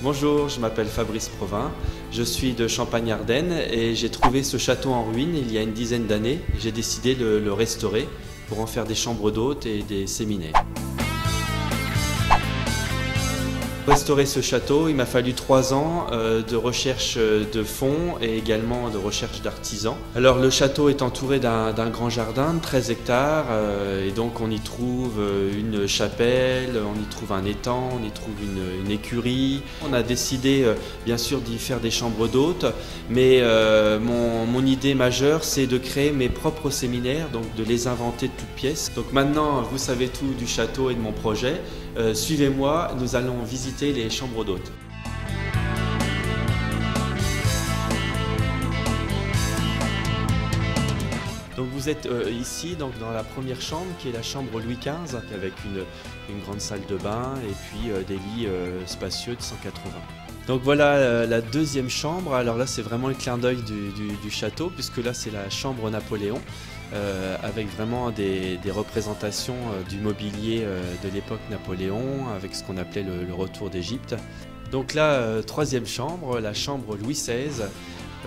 Bonjour, je m'appelle Fabrice Provin, je suis de Champagne-Ardenne et j'ai trouvé ce château en ruine il y a une dizaine d'années. J'ai décidé de le restaurer pour en faire des chambres d'hôtes et des séminaires. Pour restaurer ce château, il m'a fallu 3 ans de recherche de fonds et également de recherche d'artisans. Alors le château est entouré d'un grand jardin de 13 hectares et donc on y trouve une chapelle, on y trouve un étang, on y trouve une écurie. On a décidé bien sûr d'y faire des chambres d'hôtes, mais mon idée majeure c'est de créer mes propres séminaires, donc de les inventer de toutes pièces. Donc maintenant vous savez tout du château et de mon projet. Suivez-moi, nous allons visiter les chambres d'hôtes. Donc vous êtes ici donc dans la première chambre qui est la chambre Louis XV avec une grande salle de bain et puis des lits spacieux de 180. Donc voilà la deuxième chambre. Alors là c'est vraiment le clin d'œil du château puisque là c'est la chambre Napoléon avec vraiment des représentations du mobilier de l'époque Napoléon avec ce qu'on appelait le retour d'Égypte. Donc là troisième chambre, la chambre Louis XVI.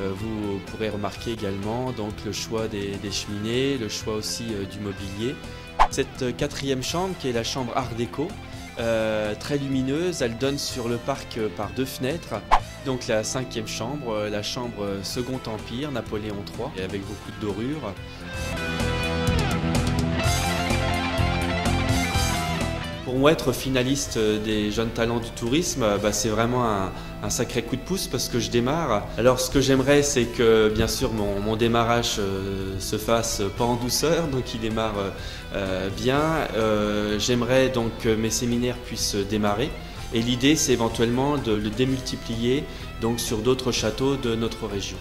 Vous pourrez remarquer également donc, le choix des cheminées, le choix aussi du mobilier. Cette quatrième chambre qui est la chambre Art déco, très lumineuse, elle donne sur le parc par 2 fenêtres. Donc la cinquième chambre, la chambre Second Empire, Napoléon III, avec beaucoup de dorures. Pour moi, être finaliste des jeunes talents du tourisme, c'est vraiment un sacré coup de pouce parce que je démarre. Alors ce que j'aimerais, c'est que bien sûr mon démarrage se fasse pas en douceur, donc il démarre bien. J'aimerais donc que mes séminaires puissent démarrer. Et l'idée, c'est éventuellement de le démultiplier donc, sur d'autres châteaux de notre région.